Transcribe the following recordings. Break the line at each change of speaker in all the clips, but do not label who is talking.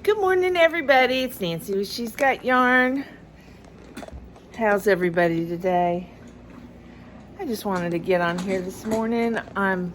Good morning, everybody. It's Nancy with She's Got Yarn. How's everybody today? I just wanted to get on here this morning. I'm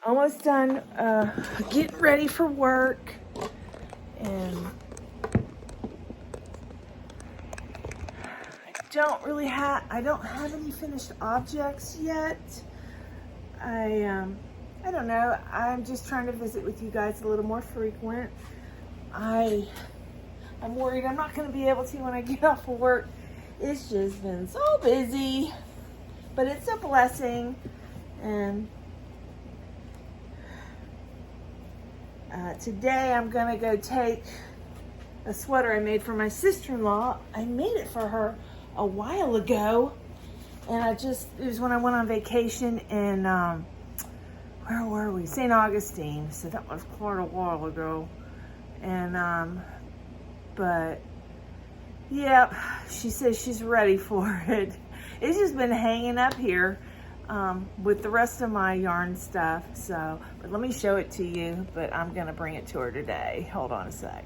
almost done getting ready for work, and I don't have any finished objects yet. I don't know. I'm just trying to visit with you guys a little more frequent. I'm worried I'm not going to be able to when I get off of work. It's just been so busy, but it's a blessing. And today I'm going to go take a sweater I made for my sister-in-law. I made it for her a while ago, and it was when I went on vacation in where were we? St. Augustine. So that was quite a while ago. And but yeah, she says she's ready for it. It's just been hanging up here with the rest of my yarn stuff. So, but let me show it to you. But I'm gonna bring it to her today. Hold on a sec.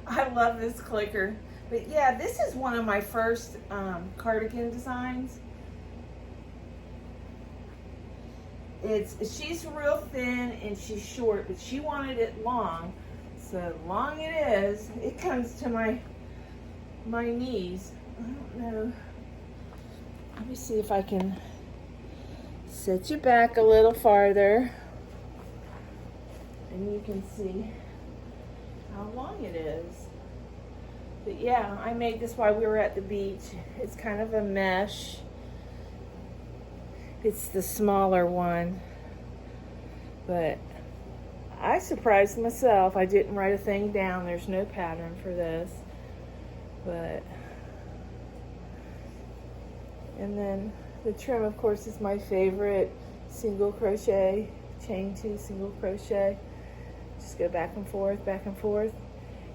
I love this clicker. But yeah, this is one of my first cardigan designs. She's real thin and she's short, but she wanted it long. So long it is. It comes to my knees. I don't know. Let me see if I can set you back a little farther, and you can see how long it is. But yeah, I made this while we were at the beach. It's kind of a mesh. It's the smaller one, but I surprised myself. I didn't write a thing down. There's no pattern for this, but, and then the trim, of course, is my favorite. Single crochet, chain 2 single crochet. Just go back and forth,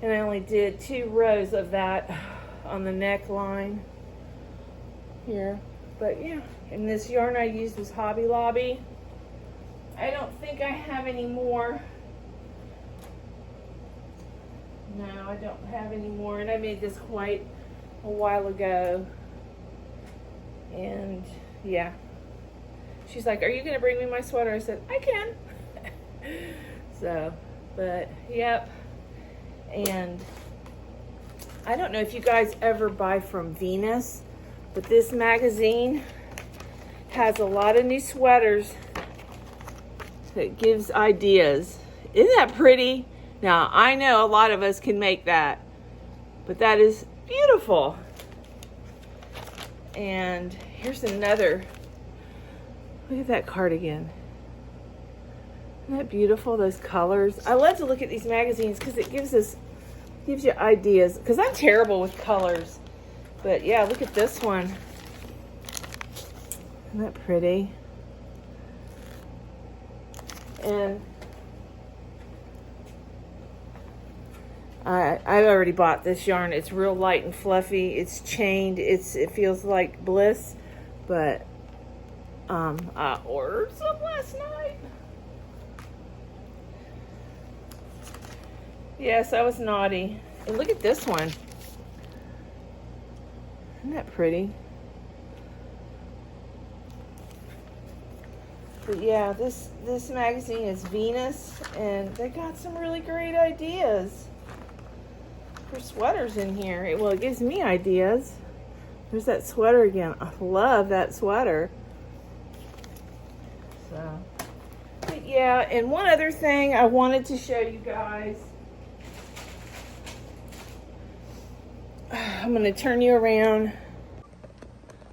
and I only did 2 rows of that on the neckline here. But yeah, and this yarn I used was Hobby Lobby. I don't think I have any more. No, I don't have any more. And I made this quite a while ago. And yeah, she's like, "Are you gonna bring me my sweater?" I said, "I can." So, but yep. And I don't know if you guys ever buy from Venus, but this magazine has a lot of new sweaters that gives ideas. Isn't that pretty? Now, I know a lot of us can make that, but that is beautiful. And here's another. Look at that cardigan. Isn't that beautiful, those colors? I love to look at these magazines because it gives you ideas, because I'm terrible with colors. But yeah, look at this one. Isn't that pretty? And I already bought this yarn. It's real light and fluffy. It's chained. It feels like bliss. But I ordered some last night. Yes, I was naughty. And look at this one. Isn't that pretty? But yeah, this magazine is Venus, and they got some really great ideas for sweaters in here. Well, it gives me ideas. There's that sweater again. I love that sweater. So, but yeah, and one other thing I wanted to show you guys. I'm going to turn you around.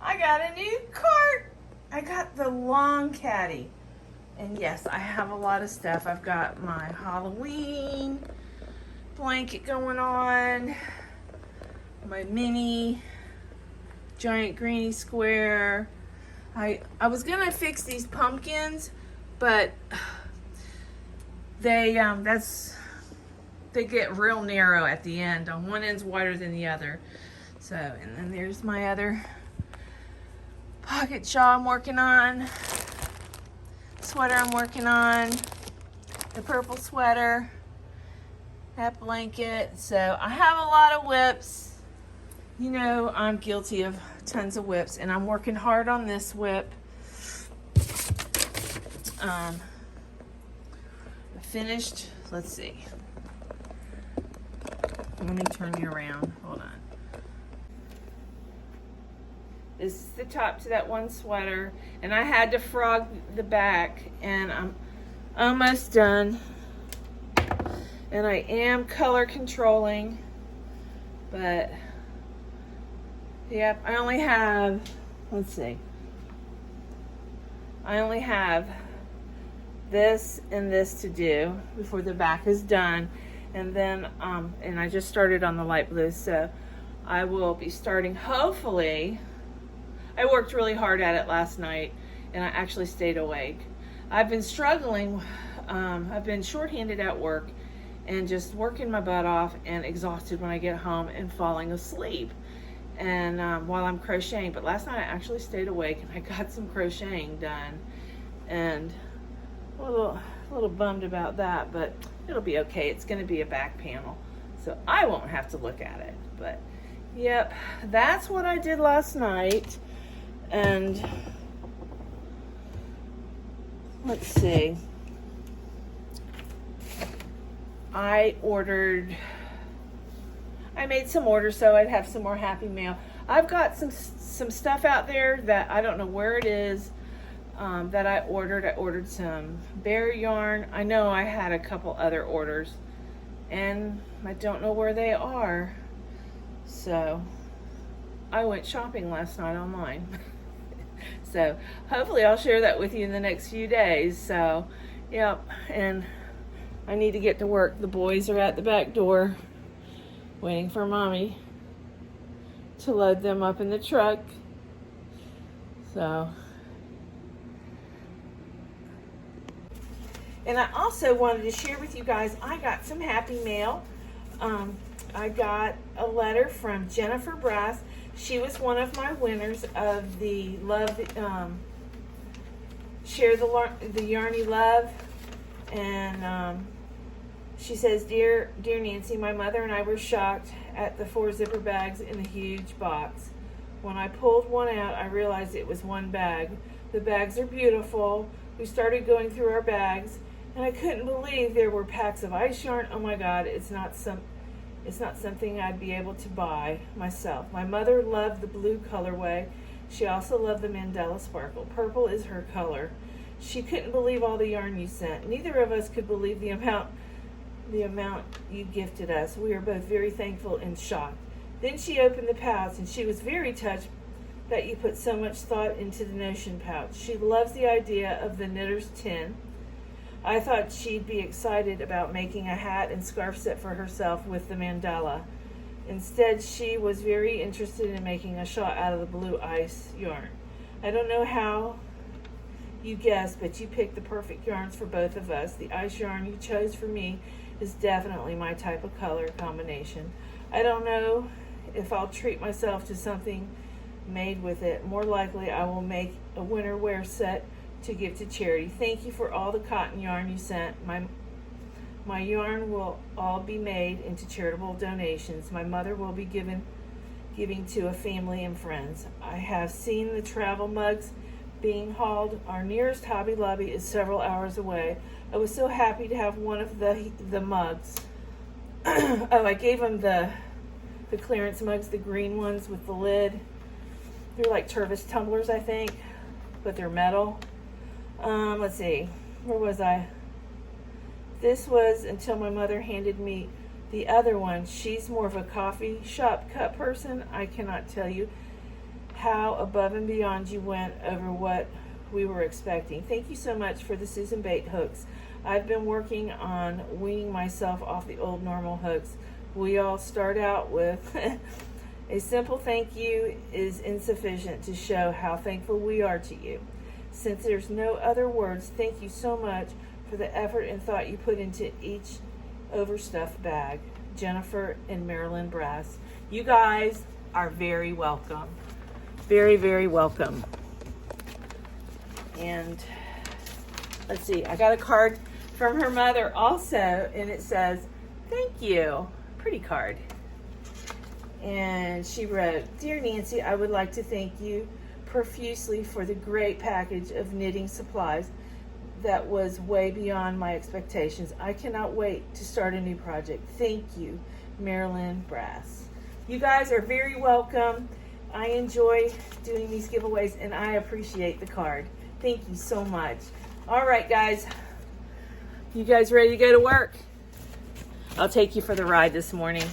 I got a new cart. I got the long caddy. And yes, I have a lot of stuff. I've got my Halloween blanket going on, my mini giant greenie square. I was going to fix these pumpkins, but they get real narrow at the end. On one end's wider than the other. So, and then there's my other pocket shawl I'm working on, sweater I'm working on, the purple sweater, that blanket. So I have a lot of whips. You know, I'm guilty of tons of whips, and I'm working hard on this whip. I finished, let's see. Let me turn you around. Hold on. This is the top to that one sweater, and I had to frog the back, and I'm almost done. And I am color controlling, but yep, I only have, let's see, I only have this and this to do before the back is done. And then, and I just started on the light blue, so I will be starting, hopefully. I worked really hard at it last night, and I actually stayed awake. I've been struggling, I've been shorthanded at work, and just working my butt off and exhausted when I get home and falling asleep. And while I'm crocheting, but last night I actually stayed awake and I got some crocheting done, and a little bummed about that, but it'll be okay. It's going to be a back panel, so I won't have to look at it. But yep, that's what I did last night. And let's see, I made some orders so I'd have some more happy mail. I've got some stuff out there that I don't know where it is, that I ordered. I ordered some bear yarn. I know I had a couple other orders, and I don't know where they are. So I went shopping last night online. So hopefully I'll share that with you in the next few days. So yep, and I need to get to work. The boys are at the back door waiting for mommy to load them up in the truck. So, and I also wanted to share with you guys, I got some happy mail. I got a letter from Jennifer Brass. She was one of my winners of the Share the Yarny Love. And she says, Dear Nancy, my mother and I were shocked at the 4 zipper bags in the huge box. When I pulled one out, I realized it was one bag. The bags are beautiful. We started going through our bags, and I couldn't believe there were packs of ice yarn. Oh my God, it's not something I'd be able to buy myself. My mother loved the blue colorway. She also loved the Mandela Sparkle. Purple is her color. She couldn't believe all the yarn you sent. Neither of us could believe the amount you gifted us. We are both very thankful and shocked. Then she opened the pouch, and she was very touched that you put so much thought into the notion pouch. She loves the idea of the knitter's tin. I thought she'd be excited about making a hat and scarf set for herself with the mandala. Instead, she was very interested in making a shawl out of the blue ice yarn. I don't know how you guessed, but you picked the perfect yarns for both of us. The ice yarn you chose for me is definitely my type of color combination. I don't know if I'll treat myself to something made with it. More likely, I will make a winter wear set to give to charity. Thank you for all the cotton yarn you sent. My yarn will all be made into charitable donations. My mother will be giving to a family and friends. I have seen the travel mugs being hauled. Our nearest Hobby Lobby is several hours away. I was so happy to have one of the mugs. Oh, I gave them the clearance mugs, the green ones with the lid. They're like Tervis tumblers, I think, but they're metal. Let's see, where was I? This was until my mother handed me the other one. She's more of a coffee shop cup person. I cannot tell you how above and beyond you went over what we were expecting. Thank you so much for the Susan Bate hooks. I've been working on weaning myself off the old normal hooks. We all start out with a simple thank you is insufficient to show how thankful we are to you. Since there's no other words, thank you so much for the effort and thought you put into each overstuffed bag. Jennifer and Marilyn Brass. You guys are very welcome. Very, very welcome. And let's see, I got a card from her mother also, and it says, Thank you. Pretty card. And she wrote, "Dear Nancy, I would like to thank you profusely for the great package of knitting supplies that was way beyond my expectations. I cannot wait to start a new project. Thank you, Marilyn Brass." You guys are very welcome. I enjoy doing these giveaways and I appreciate the card. Thank you so much. All right, guys. You guys ready to go to work? I'll take you for the ride this morning.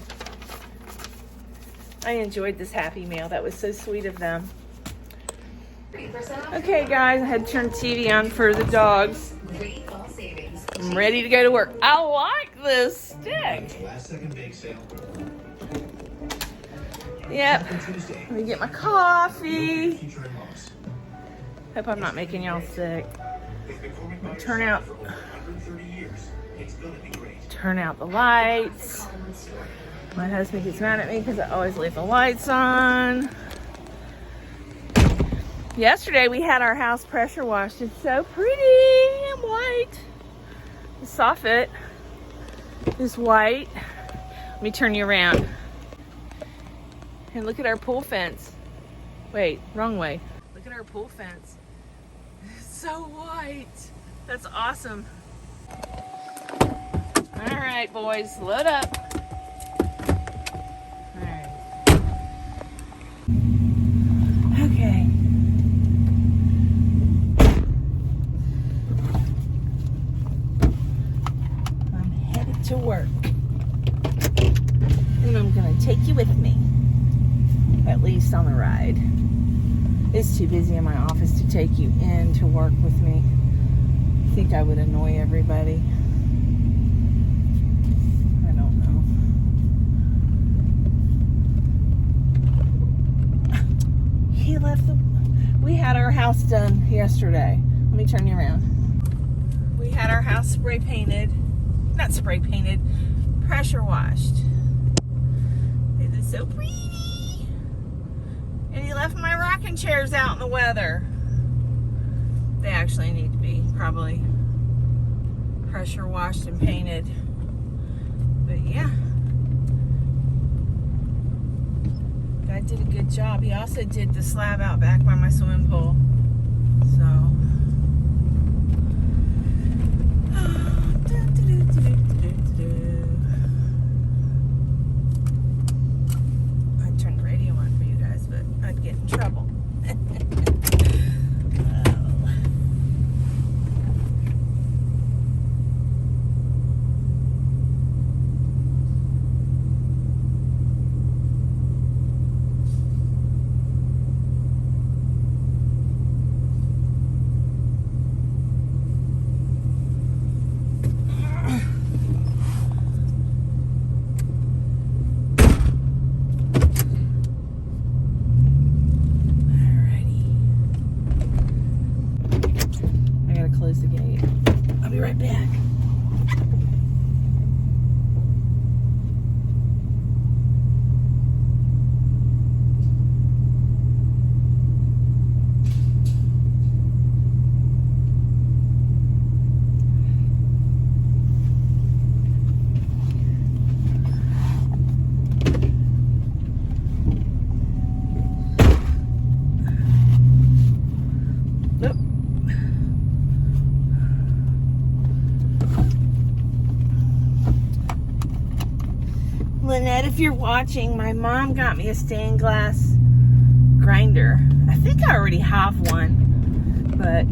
I enjoyed this Happy Mail. That was so sweet of them. Okay, guys, I had to turn the TV on for the dogs. I'm ready to go to work. I like this stick. Yep. Let me get my coffee. Hope I'm not making y'all sick. Turn out the lights. My husband gets mad at me because I always leave the lights on. Yesterday we had our house pressure washed. It's so pretty and white. The soffit is white. Let me turn you around. And look at our pool fence. Wait, wrong way. Look at our pool fence. It's so white. That's awesome. All right, boys, load up. All right. Okay. I'm headed to work. And I'm gonna take you with me. At least on the ride. It's too busy in my office to take you in to work with me. I think I would annoy everybody. I don't know. He left we had our house done yesterday. Let me turn you around. We had our house spray painted. Not spray painted, pressure washed. It is so pretty. And he left my rocking chairs out in the weather. They actually need to be probably pressure washed and painted. But yeah. Guy did a good job. He also did the slab out back by my swimming pool. So. Get in trouble. Close the gate. I'll be right back. Lynette, if you're watching, my mom got me a stained glass grinder. I think I already have one, but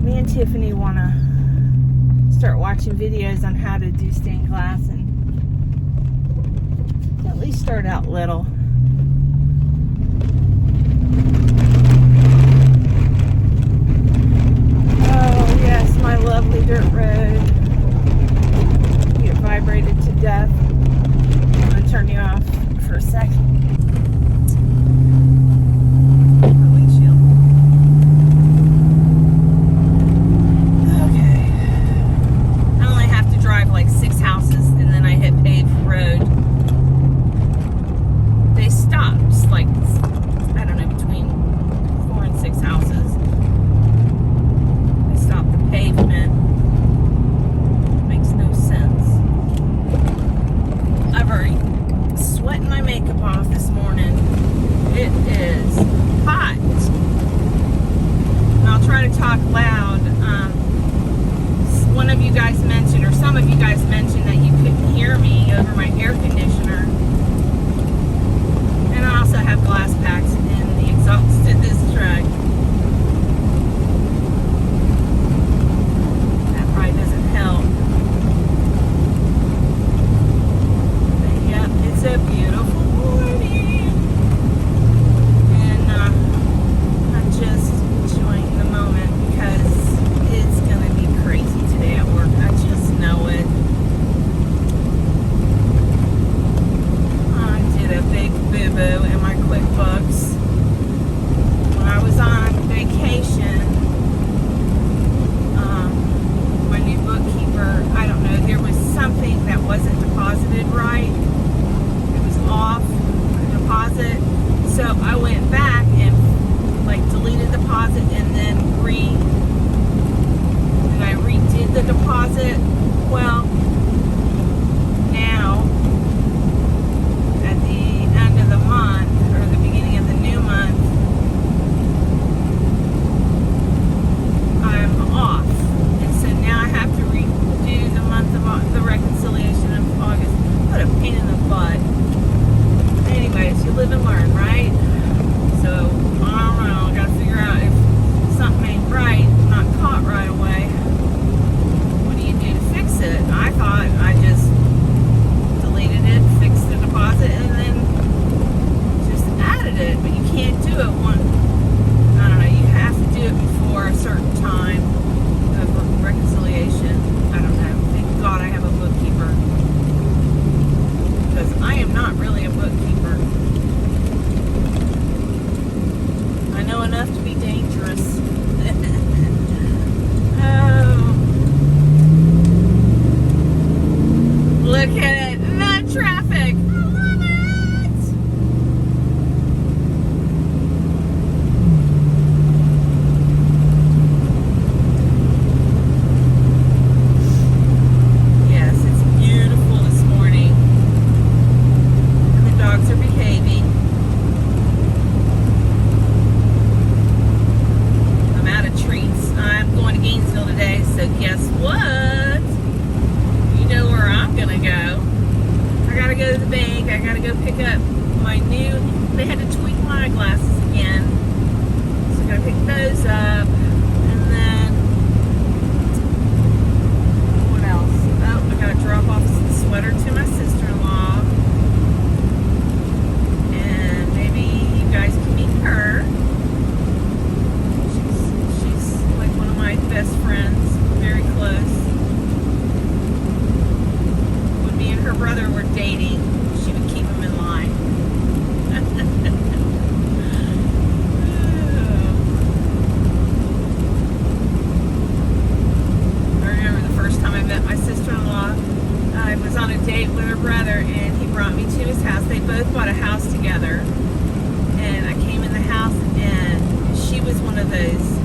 me and Tiffany want to start watching videos on how to do stained glass and at least start out little. Oh yes, my lovely dirt road. You get vibrated to death. I'm going to turn you off for a second. I just deleted it, fixed the deposit, and then just added it. But you can't do it I don't know, you have to do it before a certain time of reconciliation. I don't know. Thank God I have a bookkeeper, because I am not really a bookkeeper. I know enough to be dangerous. Oh, look at it, that traffic. I love it. Yes, it's beautiful this morning, and the dogs are behaving. I'm out of treats. I'm going to Gainesville today, so guess what? You know where I'm gonna go. I gotta go to the bank. I gotta go pick up my new, they had to tweak my glasses again, so I gotta pick those up. And then what else? Oh, I gotta drop off the sweater to my sister-in-law, and maybe you guys can meet her. She's like one of my best friends, very close. When me and her brother were dating, she would keep him in line. I remember the first time I met my sister-in-law. I was on a date with her brother, and he brought me to his house. They both bought a house together, and I came in the house, and she was one of those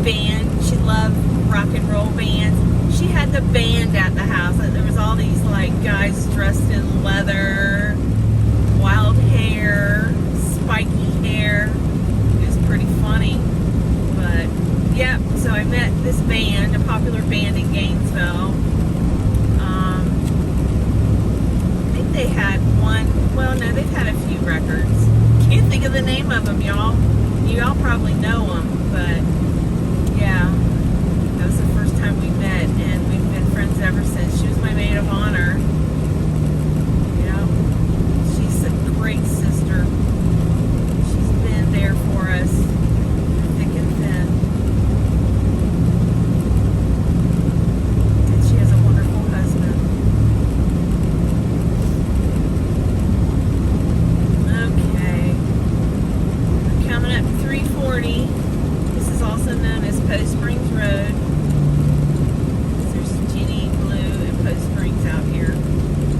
bands. She loved rock and roll bands. She had the band at the house. There was all these like guys dressed in leather, wild hair, spiky hair. It was pretty funny. But yeah, so I met this band, a popular band in Gainesville. I think they had one, well no, they've had a few records. Can't think of the name of them, y'all. You all probably know them, but yeah. That was the first time we met, and we've been friends ever since. She was my maid of honor. You know, she's a great sister. She's been there for us, thick and thin. And she has a wonderful husband. Okay. We're coming up to 340. This is also known as Post Springs Road. There's Ginny Blue and Post Springs out here.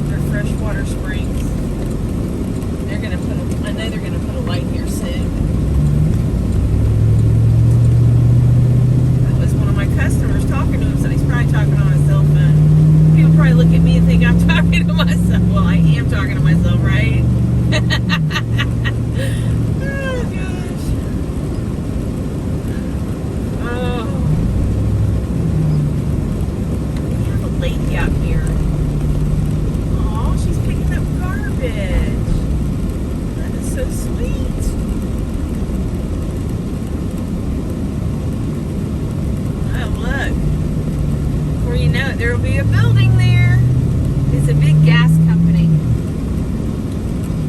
They're freshwater springs. They're gonna I know they're gonna put a light here soon. That was one of my customers talking to him, so he's probably talking on his cell phone. People probably look at me and think I'm talking to myself. Well, I am talking to myself, right? Lady out here. Oh, she's picking up garbage. That is so sweet. Oh, look. Before you know it, there will be a building there. It's a big gas company.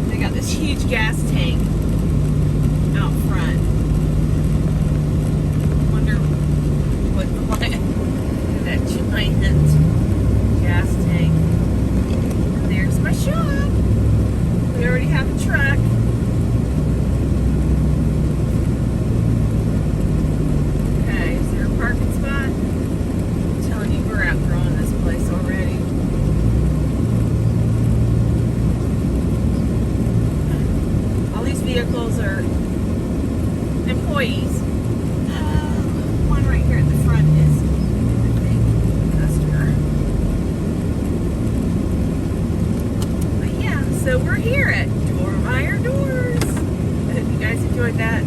They got this huge gas tank out front. Wonder what that giant gas tank. And there's my shop. We already have a truck. Okay, is there a parking spot? I'm telling you, we're outgrowing this place already. All these vehicles are employees. One right here at the front is, I think, a customer. So we're here at Door Meyer Doors. I hope you guys enjoyed that.